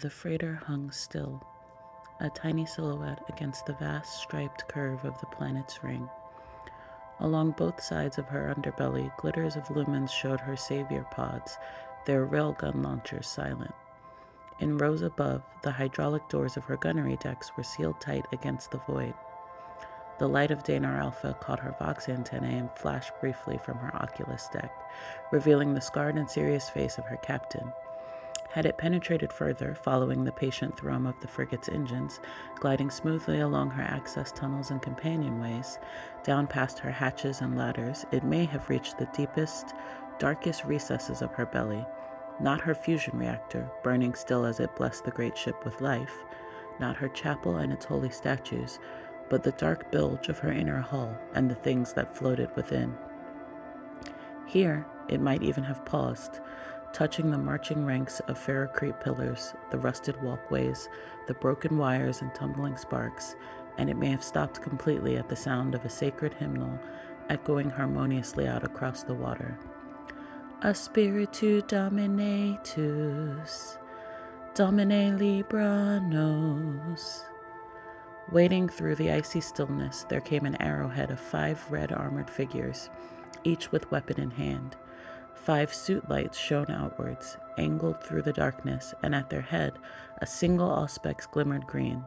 The freighter hung still, a tiny silhouette against the vast striped curve of the planet's ring. Along both sides of her underbelly, glitters of lumens showed her savior pods, their railgun launchers silent. In rows above, the hydraulic doors of her gunnery decks were sealed tight against the void. The light of Danar Alpha caught her Vox antennae and flashed briefly from her Oculus deck, revealing the scarred and serious face of her captain. Had it penetrated further, following the patient thrum of the frigate's engines, gliding smoothly along her access tunnels and companionways, down past her hatches and ladders, it may have reached the deepest, darkest recesses of her belly. Not her fusion reactor, burning still as it blessed the great ship with life, not her chapel and its holy statues, but the dark bilge of her inner hull and the things that floated within. Here, it might even have paused, touching the marching ranks of ferrocrete pillars, the rusted walkways, the broken wires and tumbling sparks, and it may have stopped completely at the sound of a sacred hymnal echoing harmoniously out across the water. A spiritu dominatus, domine libra nos. Wading through the icy stillness, there came an arrowhead of 5 red armored figures, each with weapon in hand. 5 suit lights shone outwards, angled through the darkness, and at their head, a single auspex glimmered green.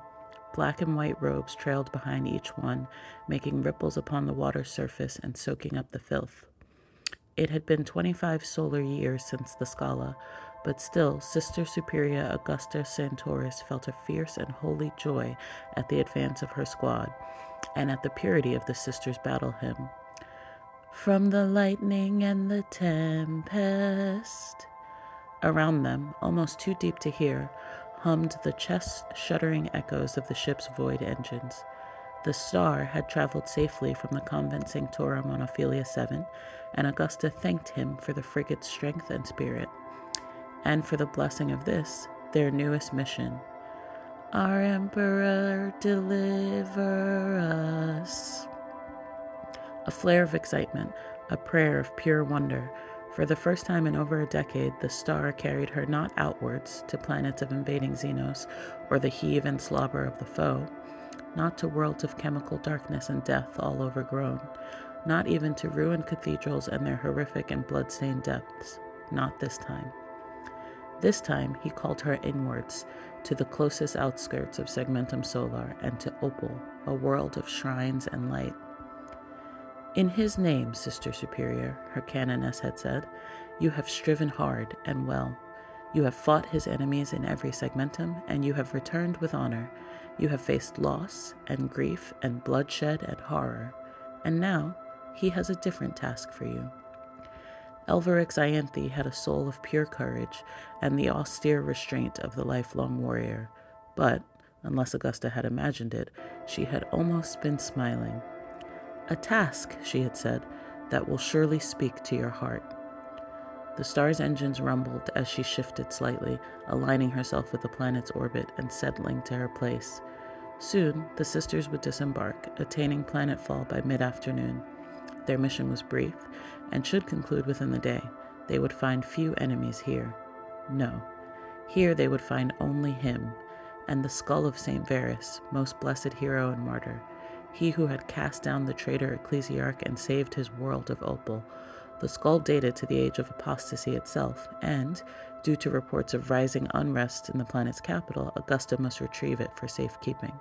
Black and white robes trailed behind each one, making ripples upon the water's surface and soaking up the filth. It had been 25 solar years since the Scala, but still Sister Superior Augusta Santoris felt a fierce and holy joy at the advance of her squad, and at the purity of the sisters' battle hymn. From the lightning and the tempest. Around them, almost too deep to hear, hummed the chest-shuddering echoes of the ship's void engines. The Star had traveled safely from the convent sanctorum on Ophelia 7, and Augusta thanked him for the frigate's strength and spirit, and for the blessing of this, their newest mission. Our Emperor, deliver us. A flare of excitement, a prayer of pure wonder. For the first time in over a decade, the Star carried her not outwards to planets of invading Xenos or the heave and slobber of the foe, not to worlds of chemical darkness and death all overgrown, not even to ruined cathedrals and their horrific and blood-stained depths. Not this time. This time, he called her inwards, to the closest outskirts of Segmentum Solar and to Opal, a world of shrines and light. In his name, Sister Superior, her canoness had said, you have striven hard and well. You have fought his enemies in every segmentum, and you have returned with honor. You have faced loss and grief and bloodshed and horror, and now he has a different task for you. Elvarix Ianthe had a soul of pure courage and the austere restraint of the lifelong warrior, but, unless Augusta had imagined it, she had almost been smiling. A task, she had said, that will surely speak to your heart. The Star's engines rumbled as she shifted slightly, aligning herself with the planet's orbit and settling to her place. Soon, the sisters would disembark, attaining planetfall by mid-afternoon. Their mission was brief, and should conclude within the day. They would find few enemies here. No. Here they would find only him, and the skull of St. Varus, most blessed hero and martyr, he who had cast down the traitor ecclesiarch and saved his world of Opal. The skull dated to the age of apostasy itself, and, due to reports of rising unrest in the planet's capital, Augusta must retrieve it for safekeeping.